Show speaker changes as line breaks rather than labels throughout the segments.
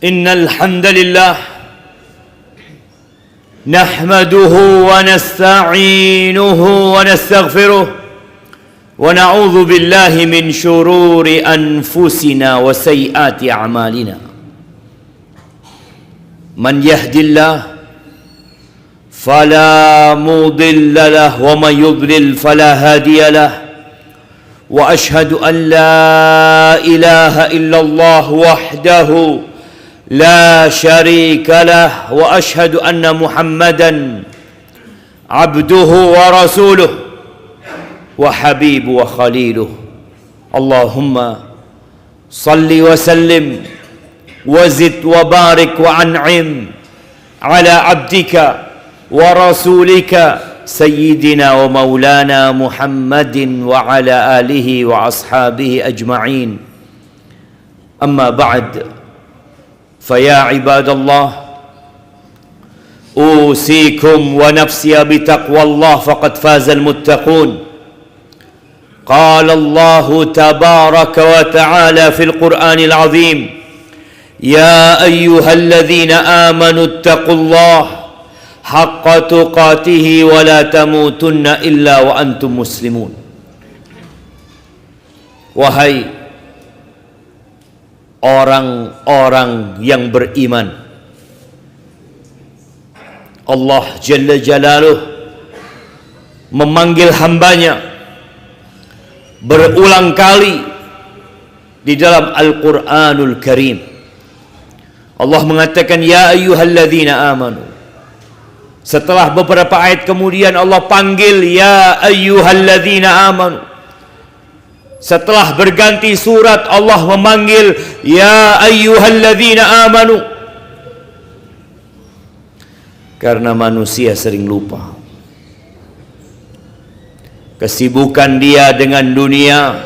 إن الحمد لله نحمده ونستعينه ونستغفره ونعوذ بالله من شرور أنفسنا وسيئات أعمالنا من يهد الله فلا مضل له ومن يضلل فلا هادي له وأشهد أن لا إله إلا الله وحده لا شريك له وأشهد أن محمدا عبده ورسوله وحبيب وخليله اللهم صل وسلم وزد وبارك وأنعم على عبدك ورسولك سيدنا ومولانا محمد وعلى آله وأصحابه أجمعين أما بعد فيا عباد الله أوصيكم ونفسي بتقوى الله فقد فاز المتقون قال الله تبارك وتعالى في القرآن العظيم يا أيها الذين آمنوا اتقوا الله حق تقاته ولا تموتن إلا وأنتم مسلمون. Wahai orang-orang yang beriman, Allah Jalla Jalaluh memanggil hambanya berulang kali di dalam Al-Quranul Karim. Allah mengatakan ya ayyuhalladzina amanu. Setelah beberapa ayat kemudian Allah panggil ya ayyuhalladzina amanu. Setelah berganti surat Allah memanggil ya ayyuhalladzina amanu. Karena manusia sering lupa. Kesibukan dia dengan dunia,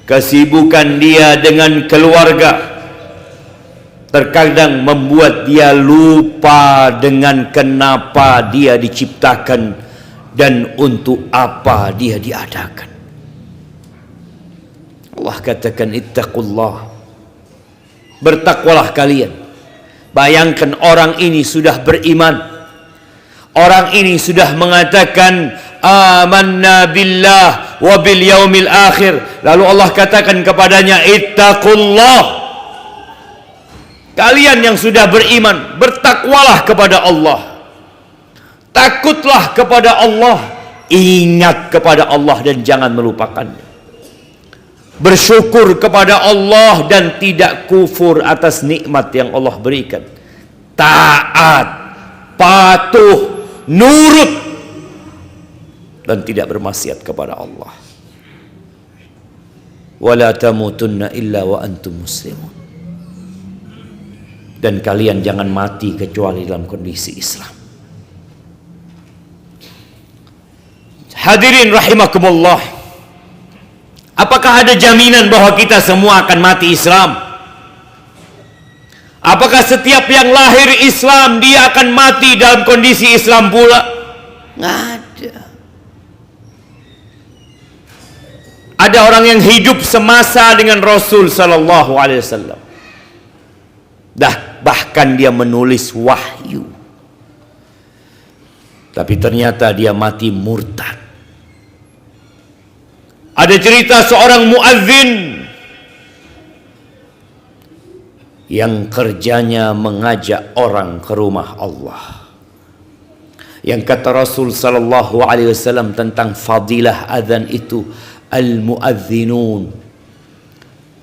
kesibukan dia dengan keluarga, terkadang membuat dia lupa dengan kenapa dia diciptakan dan untuk apa dia diadakan. Allah katakan ittaqullah, bertakwalah kalian. Bayangkan orang ini sudah beriman, orang ini sudah mengatakan amanna billah wa bil yaumil akhir, lalu Allah katakan kepadanya ittaqullah. Kalian yang sudah beriman, bertakwalah kepada Allah, takutlah kepada Allah, ingat kepada Allah dan jangan melupakannya. Bersyukur kepada Allah dan tidak kufur atas nikmat yang Allah berikan. Taat, patuh, nurut dan tidak bermaksiat kepada Allah. Wala tamutunna illa wa antum muslimun. Dan kalian jangan mati kecuali dalam kondisi Islam. Hadirin rahimakumullah. Apakah ada jaminan bahwa kita semua akan mati Islam? Apakah setiap yang lahir Islam dia akan mati dalam kondisi Islam pula? Nggak ada. Ada orang yang hidup semasa dengan Rasul sallallahu alaihi wasallam. Bahkan dia menulis wahyu. Tapi ternyata dia mati murtad. Ada cerita seorang muadzin yang kerjanya mengajak orang ke rumah Allah. Yang kata Rasul sallallahu alaihi wasallam tentang fadilah azan itu, al-muadzinun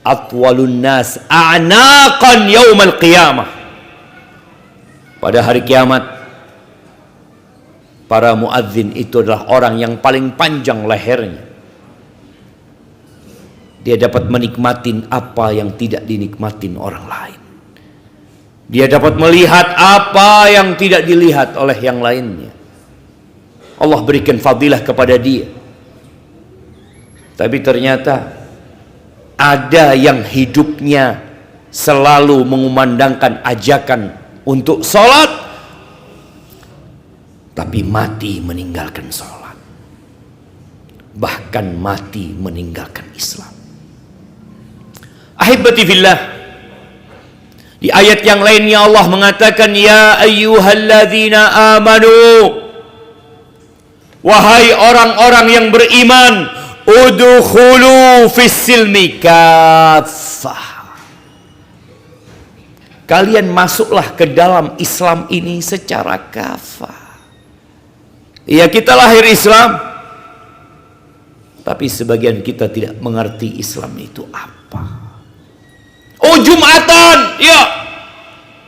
atwalun nas a'naqan yaumal qiyamah. Pada hari kiamat para muadzin itu adalah orang yang paling panjang lehernya. Dia dapat menikmatin apa yang tidak dinikmatin orang lain. Dia dapat melihat apa yang tidak dilihat oleh yang lainnya. Allah berikan fadilah kepada dia. Tapi ternyata ada yang hidupnya selalu mengumandangkan ajakan untuk sholat, tapi mati meninggalkan sholat, bahkan mati meninggalkan Islam. Ahibati fillah, Di ayat yang lainnya Allah mengatakan, ya ayyuhalladzina amanu, wahai orang-orang yang beriman, udkhulu fis-silmi kaffah. Kalian masuklah ke dalam Islam ini secara kafah. Ya, kita lahir Islam, tapi sebagian kita tidak mengerti Islam itu apa. Oh, Jumatan, ya,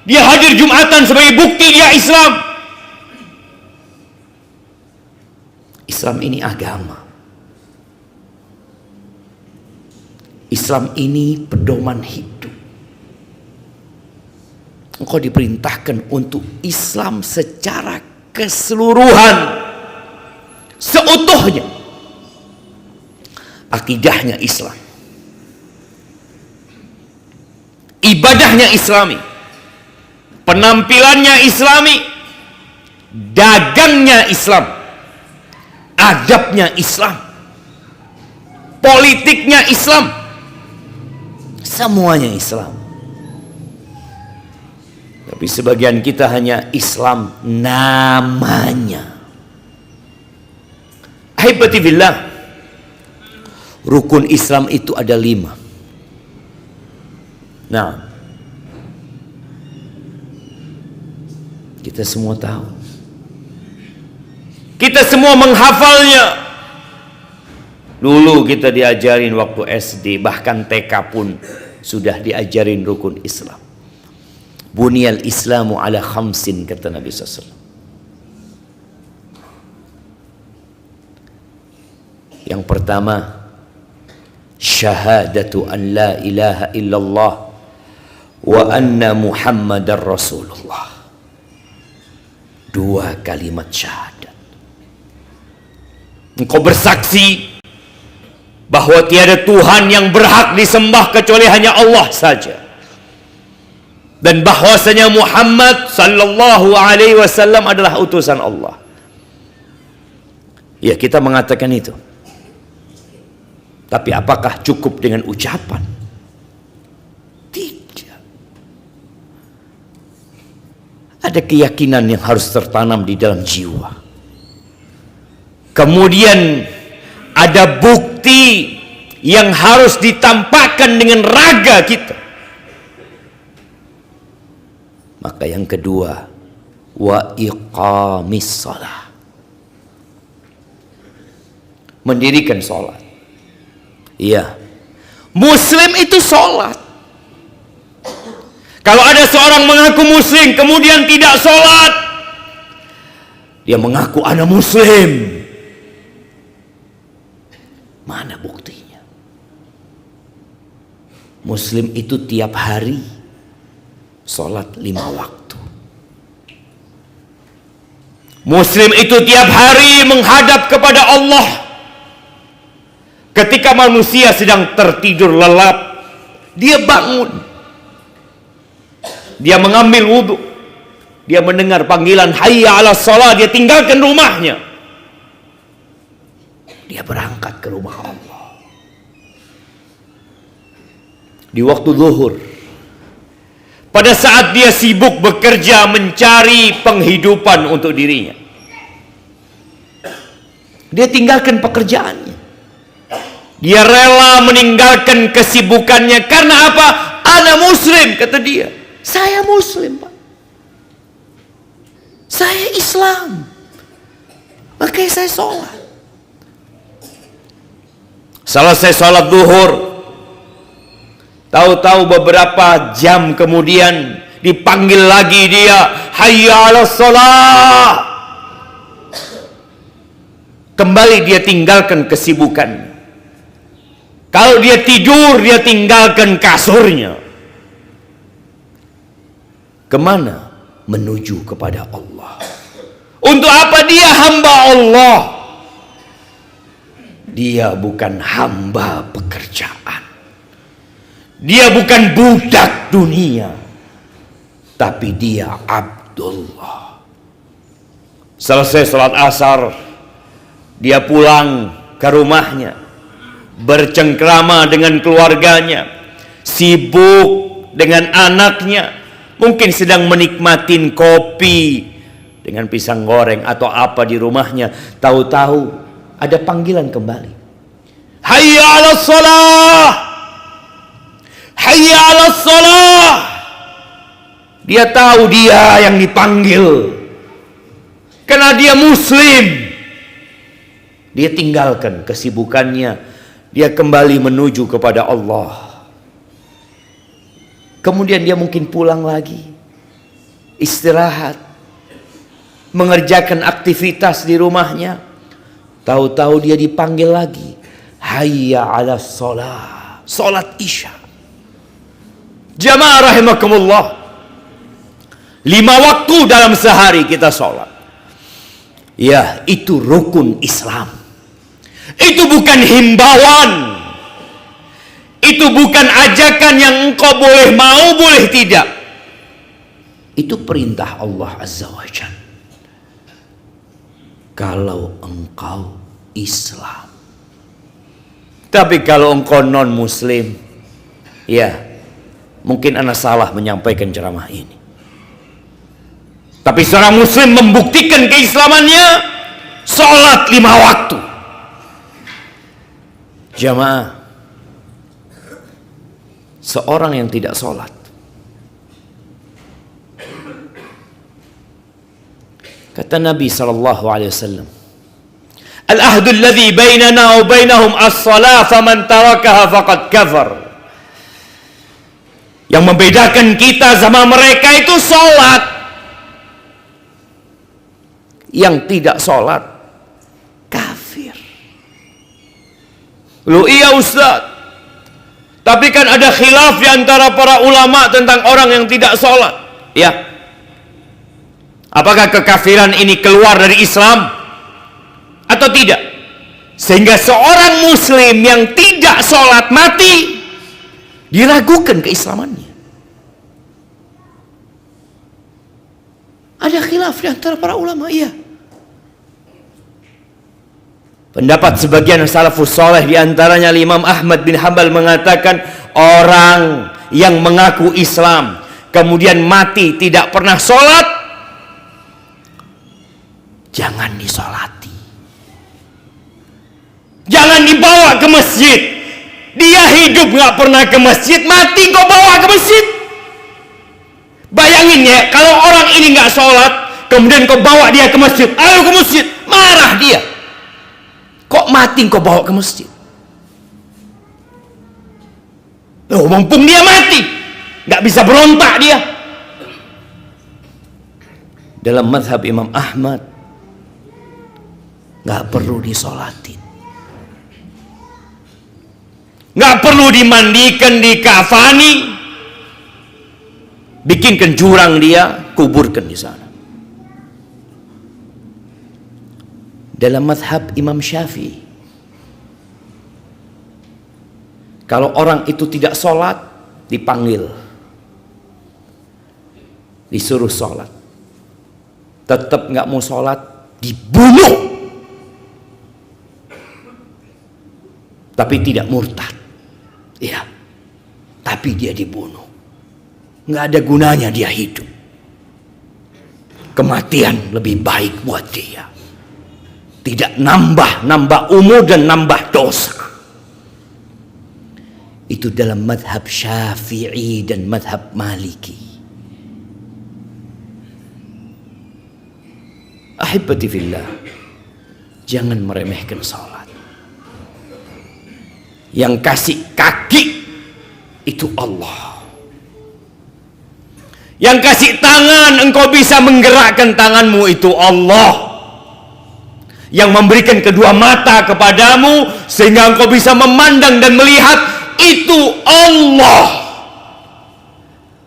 dia hadir Jumatan sebagai bukti dia Islam. Islam ini agama. Islam ini pedoman hidup. Engkau diperintahkan untuk Islam secara keseluruhan, seutuhnya. Akidahnya Islam, ibadahnya Islami, penampilannya Islami, dagangnya Islam, adabnya Islam, politiknya Islam, semuanya Islam. Tapi sebagian kita hanya Islam namanya. Ahibati billah, rukun Islam itu ada 5. Nah, kita semua tahu, kita semua menghafalnya. Dulu kita diajarin waktu SD, bahkan TK pun sudah diajarin rukun Islam. Bunyal Islamu ala khamsin, kata Nabi SAW. Yang pertama, syahadatu an la ilaha illallah wa anna Muhammadar Rasulullah. 2 kalimat syahadat. Engkau bersaksi bahwa tiada Tuhan yang berhak disembah kecuali hanya Allah saja, dan bahwasanya Muhammad sallallahu alaihi wasallam adalah utusan Allah. Ya, kita mengatakan itu. Tapi apakah cukup dengan ucapan? Tidak. Ada keyakinan yang harus tertanam di dalam jiwa. Kemudian ada bukti yang harus ditampakkan dengan raga kita. Maka yang kedua, wa iqamis shalah, mendirikan sholat. Iya, Muslim itu sholat. Kalau ada seorang mengaku Muslim kemudian tidak sholat, dia mengaku ana Muslim. Mana buktinya? Muslim itu tiap hari sholat 5 waktu. Muslim itu tiap hari menghadap kepada Allah. Ketika manusia sedang tertidur lelap, dia bangun, dia mengambil wudhu, dia mendengar panggilan hayya ala shalah, dia tinggalkan rumahnya, dia berangkat ke rumah Allah. Di waktu zuhur, pada saat dia sibuk bekerja mencari penghidupan untuk dirinya, dia tinggalkan pekerjaannya. Dia rela meninggalkan kesibukannya. Karena apa? Ana Muslim, kata dia. Saya Muslim, Pak. Saya Islam. Makanya saya sholat. Selesai sholat zuhur, tahu-tahu beberapa jam kemudian dipanggil lagi dia, hayya ala shalah. Kembali dia tinggalkan kesibukan. Kalau dia tidur, dia tinggalkan kasurnya. Kemana? Menuju kepada Allah. Untuk apa dia hamba Allah? Dia bukan hamba pekerjaan. Dia bukan budak dunia. Tapi dia Abdullah. Selesai salat asar, dia pulang ke rumahnya, bercengkrama dengan keluarganya, sibuk dengan anaknya, mungkin sedang menikmatin kopi dengan pisang goreng atau apa di rumahnya, tahu-tahu ada panggilan kembali. Hayya 'alas shalah, hayya 'alas shalah. Dia tahu dia yang dipanggil karena dia muslim. Dia tinggalkan kesibukannya, dia kembali menuju kepada Allah. Kemudian dia mungkin pulang lagi, istirahat, mengerjakan aktivitas di rumahnya. Tahu-tahu dia dipanggil lagi, hayya 'alas shalah, salat Isya. Jamaah rahimakumullah, 5 waktu dalam sehari kita salat. Ya, itu rukun Islam. Itu bukan himbauan, itu bukan ajakan yang engkau boleh mau boleh tidak. Itu perintah Allah Azza wa Jalla. Kalau engkau Islam. Tapi kalau engkau non muslim, ya mungkin ana salah menyampaikan ceramah ini. Tapi seorang muslim membuktikan keislamannya, sholat 5 waktu. Jamaah, seorang yang tidak sholat, kata Nabi SAW, al-ahdu alladhi bainana wa bainahum as-salah faman tarakaha faqad kafar. Yang membedakan kita sama mereka itu sholat. Yang tidak sholat kafir. Loh iya Ustaz, tapi kan ada khilaf di antara para ulama tentang orang yang tidak sholat. Ya, apakah kekafiran ini keluar dari Islam atau tidak? Sehingga seorang muslim yang tidak sholat mati, diragukan keislamannya. Ada khilaf di antara para ulama, iya. Pendapat sebagian salafus saleh, di antaranya Imam Ahmad bin Hanbal, mengatakan orang yang mengaku Islam kemudian mati tidak pernah sholat, jangan disolati, jangan dibawa ke masjid. Dia hidup nggak pernah ke masjid, mati kok bawa ke masjid. Bayangin ya, kalau orang ini nggak sholat kemudian kau bawa dia ke masjid, ayo ke masjid, marah dia. Kok mati kau bawa ke masjid? Loh, mumpung dia mati, nggak bisa berontak dia. Dalam mazhab Imam Ahmad, nggak perlu disolatin, nggak perlu dimandikan, dikafani, bikinkan jurang dia, kuburkan di sana. Dalam mazhab Imam Syafi'i, kalau orang itu tidak sholat, dipanggil, disuruh sholat, tetap nggak mau sholat, dibunuh. Tapi tidak murtad, ya, tapi dia dibunuh. Nggak ada gunanya dia hidup. Kematian lebih baik buat dia. Tidak nambah umur dan nambah dosa. Itu dalam madhab Syafi'i dan madhab Maliki. Ahibati fillah, jangan meremehkan salat. Yang kasih kaki itu Allah. Yang kasih tangan engkau bisa menggerakkan tanganmu itu Allah. Yang memberikan kedua mata kepadamu sehingga engkau bisa memandang dan melihat, itu Allah.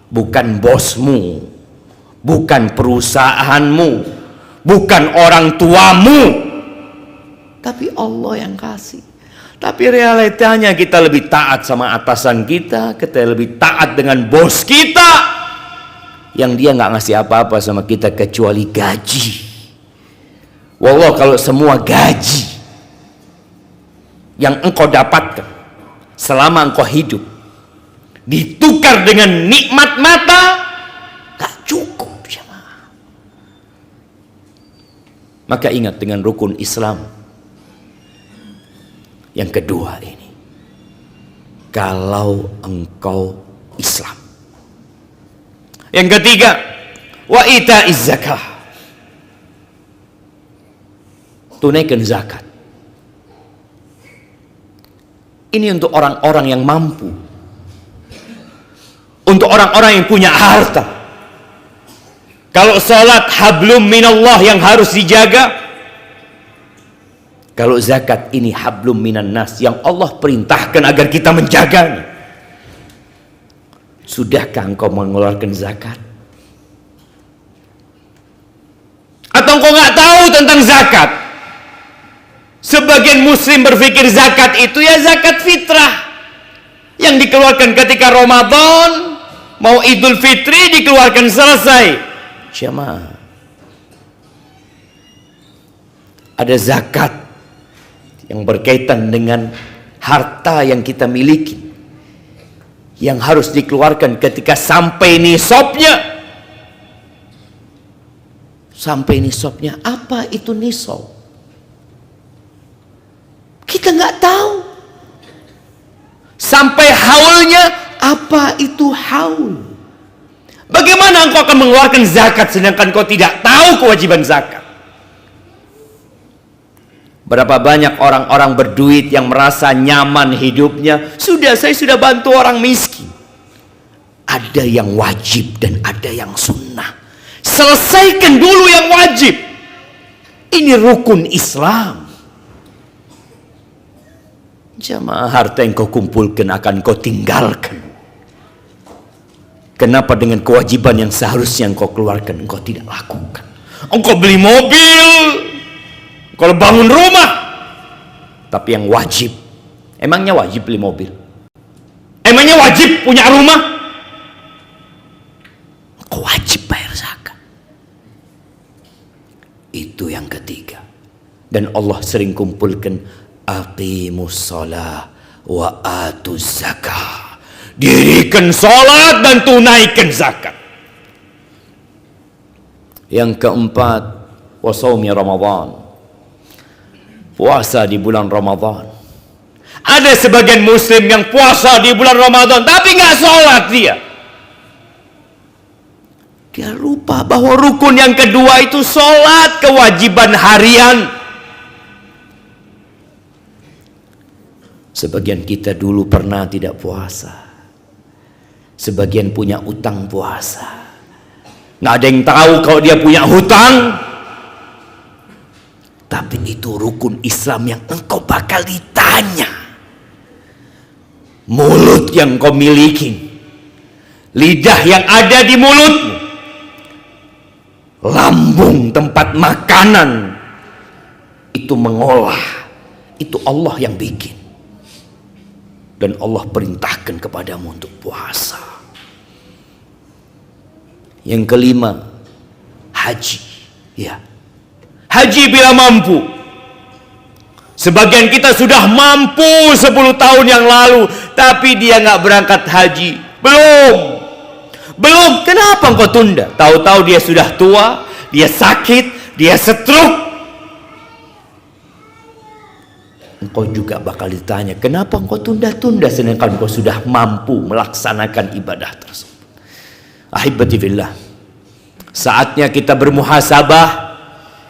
Bukan bosmu, bukan perusahaanmu, bukan orang tuamu, tapi Allah yang kasih. Tapi realitanya kita lebih taat sama atasan kita lebih taat dengan bos kita, yang dia nggak ngasih apa-apa sama kita kecuali gaji. Wallah, kalau semua gaji yang engkau dapatkan selama engkau hidup ditukar dengan nikmat mata, gak cukup jemaah. Maka ingat dengan rukun Islam yang kedua ini, kalau engkau Islam. Yang ketiga, wa ita'iz zakah, tunaikan zakat. Ini untuk orang-orang yang mampu, untuk orang-orang yang punya harta. Kalau salat hablum minallah yang harus dijaga, kalau zakat ini hablum minan nas yang Allah perintahkan agar kita menjaganya. Sudahkah engkau mengeluarkan zakat? Atau engkau nggak tahu tentang zakat? Sebagian muslim berpikir zakat itu ya zakat fitrah yang dikeluarkan ketika Ramadan, mau Idul Fitri dikeluarkan selesai. Jemaah, ada zakat yang berkaitan dengan harta yang kita miliki, yang harus dikeluarkan ketika sampai nisabnya. Sampai nisabnya, apa itu nisab? Kita nggak tahu. Sampai haulnya, apa itu haul? Bagaimana engkau akan mengeluarkan zakat sedangkan kau tidak tahu kewajiban zakat? Berapa banyak orang-orang berduit yang merasa nyaman hidupnya, saya sudah bantu orang miskin. Ada yang wajib dan ada yang sunnah. Selesaikan dulu yang wajib. Ini rukun Islam. Jamaah, harta yang kau kumpulkan akan kau tinggalkan. Kenapa dengan kewajiban yang seharusnya engkau keluarkan engkau tidak lakukan? Engkau beli mobil, kalau bangun rumah, tapi yang wajib, emangnya wajib beli mobil? Emangnya wajib punya rumah? Engkau wajib bayar zakat. Itu yang ketiga. Dan Allah sering kumpulkan aqimus shalah wa atuz zakah. Dirikan salat dan tunaikan zakat. Yang keempat, wa shaumi Ramadan. Puasa di bulan Ramadan. Ada sebagian muslim yang puasa di bulan Ramadan tapi nggak sholat dia. Dia lupa bahwa rukun yang kedua itu sholat, kewajiban harian. Sebagian kita dulu pernah tidak puasa. Sebagian punya utang puasa. Nggak ada yang tahu kalau dia punya hutang. Tapi itu rukun Islam yang engkau bakal ditanya. Mulut yang kau miliki, lidah yang ada di mulutmu, lambung tempat makanan itu mengolah, itu Allah yang bikin. Dan Allah perintahkan kepadamu untuk puasa. Yang kelima, haji. Ya, haji bila mampu. Sebagian kita sudah mampu 10 tahun yang lalu, tapi dia nggak berangkat haji. Belum. Kenapa engkau tunda? Tahu-tahu dia sudah tua, dia sakit, dia stroke. Engkau juga bakal ditanya, kenapa engkau tunda-tunda sedangkan engkau sudah mampu melaksanakan ibadah tersebut. Ahibati fillah, saatnya kita bermuhasabah,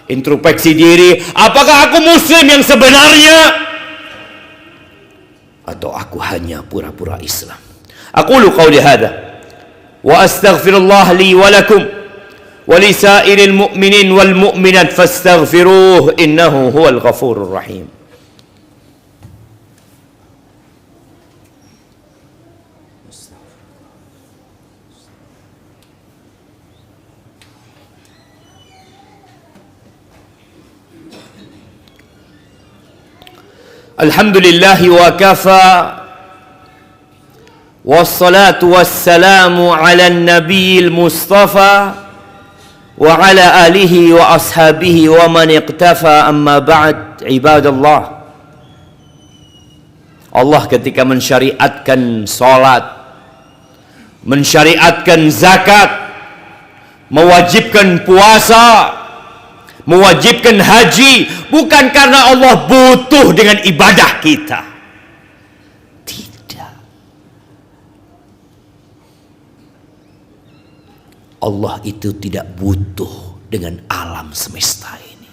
introspeksi diri. Apakah aku muslim yang sebenarnya? Atau aku hanya pura-pura Islam? Aqulu qawli hadha wa astaghfirullah li wa lakum wa li sairil mu'minin wal mu'minat fastaghfiruh innahu huwal ghafurur rahim. Alhamdulillah wa kafa wassalatu wassalamu ala nabiyil mustafa wa ala alihi wa ashabihi wa man iqtafa, amma ba'd. Ibadallah, Allah ketika mensyariatkan salat mensyariatkan zakat, mewajibkan puasa, mewajibkan haji, bukan karena Allah butuh dengan ibadah kita. Tidak. Allah itu tidak butuh dengan alam semesta ini.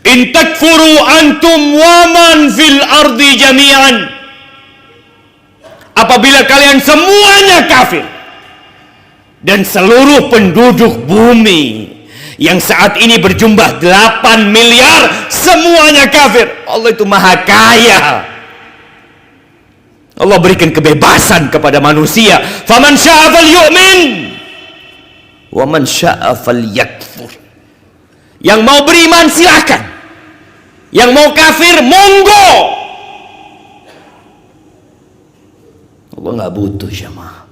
In takfuru antum wa man fil ardi jami'an. Apabila kalian semuanya kafir dan seluruh penduduk bumi yang saat ini berjumlah 8 miliar semuanya kafir, Allah itu maha kaya. Allah berikan kebebasan kepada manusia. Faman syaa falyu'min wa man syaa falyakfur. Yang mau beriman silakan, yang mau kafir monggo. Allah nggak butuh jamaah,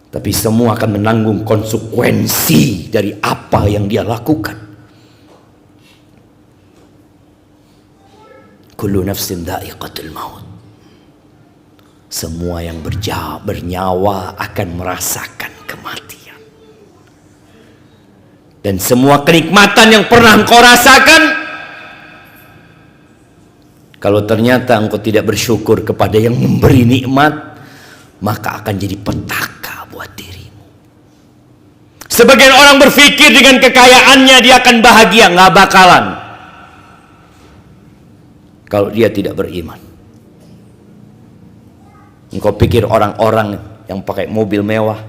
tapi semua akan menanggung konsekuensi dari apa yang dia lakukan. Kullu nafsin dha'iqatul maut. Semua yang bernyawa akan merasakan kematian. Dan semua kenikmatan yang pernah engkau rasakan, kalau ternyata engkau tidak bersyukur kepada yang memberi nikmat, maka akan jadi petaka buat dirimu. Sebagian orang berpikir dengan kekayaannya dia akan bahagia. Nggak bakalan kalau dia tidak beriman. Engkau pikir orang-orang yang pakai mobil mewah,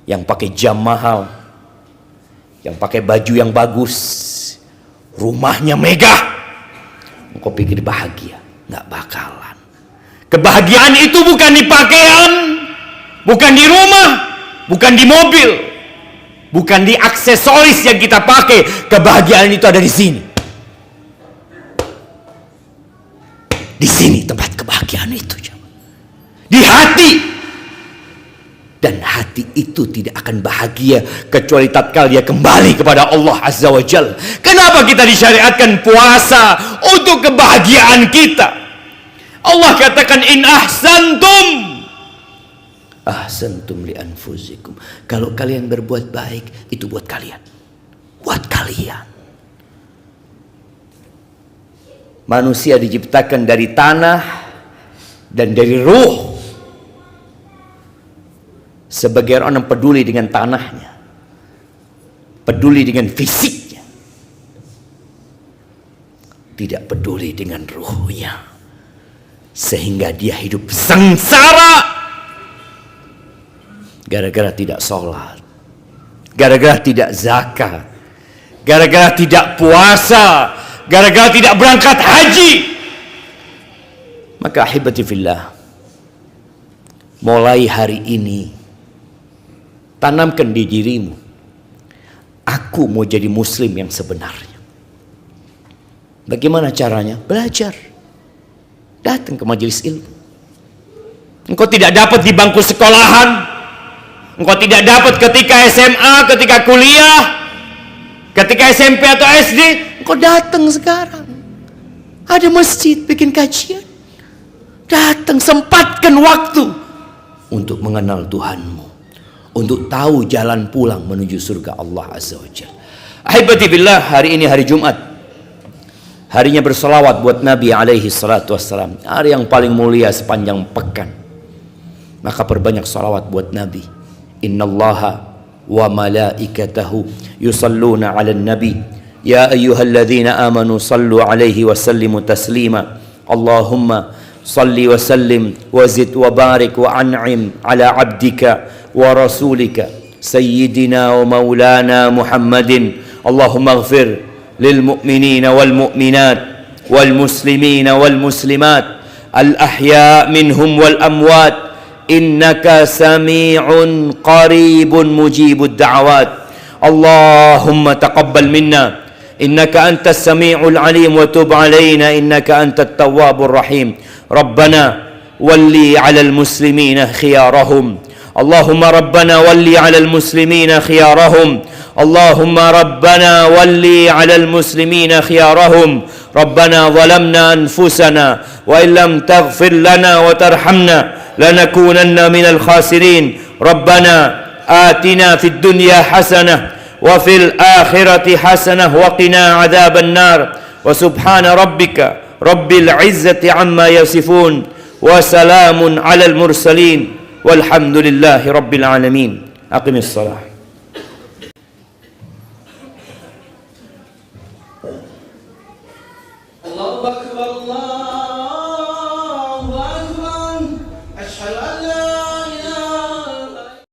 yang pakai jam mahal, yang pakai baju yang bagus, rumahnya megah, engkau pikir bahagia? Nggak bakalan. Kebahagiaan itu bukan di pakaian, bukan di rumah, bukan di mobil, bukan di aksesoris yang kita pakai. Kebahagiaan itu ada di sini. Di sini tempat kebahagiaan itu, di hati. Dan hati itu tidak akan bahagia kecuali tatkala dia kembali kepada Allah Azza wa Jalla. Kenapa kita disyariatkan puasa? Untuk kebahagiaan kita. Allah katakan in ahsantum li anfusikum. Kalau kalian berbuat baik, itu buat kalian. Buat kalian. Manusia diciptakan dari tanah dan dari ruh. Sebagian orang peduli dengan tanahnya, peduli dengan fisiknya, tidak peduli dengan ruhnya, sehingga dia hidup sengsara gara-gara tidak sholat, gara-gara tidak zakat, gara-gara tidak puasa, gara-gara tidak berangkat haji. Maka ahibati fillah, mulai hari ini tanamkan di dirimu, aku mau jadi muslim yang sebenarnya. Bagaimana caranya? Belajar. Datang ke majelis ilmu. Engkau tidak dapat di bangku sekolahan, engkau tidak dapat ketika SMA, ketika kuliah, ketika SMP atau SD. Engkau datang sekarang. Ada masjid bikin kajian. Datang, sempatkan waktu untuk mengenal Tuhanmu, untuk tahu jalan pulang menuju surga Allah Azza wa Jalla. Ahibati billah, hari ini hari Jumat, harinya berselawat buat Nabi alaihi salatu wassalam, hari yang paling mulia sepanjang pekan. Maka perbanyak salawat buat Nabi. Innallaha wa malaikatahu yusalluna 'alan nabi ya ayyuhalladzina amanu sallu 'alaihi wa sallimu taslima. Allahumma salli wa sallim wa zid wa barik wa an'im ala 'abdika wa rasulika sayyidina wa maulana Muhammadin. Allahumma ighfir lil mu'minina wal mu'minat wal muslimina wal muslimat al ahya minhum wal amwat innaka sami'un qaribun mujibud da'awat. Allahumma taqabbal minna innaka antas sami'ul alim wa tub alaina innaka antat tawwabur rahim. Rabbana walli 'alal muslimina khiyarahum. اللهم ربنا ولي على المسلمين خيارهم. اللهم ربنا ولي على المسلمين خيارهم. Rabbana zalamna anfusana wa illam taghfir lana wa tarhamna lanakunanna minal khasirin. Rabbana atina fid dunya hasanah wa fil akhirati hasanah wa qina adzaban nar. Wa subhana rabbika rabbil izzati amma yasifun wa salamun alal mursalin walhamdulillahi rabbil alamin. Aqimis salah.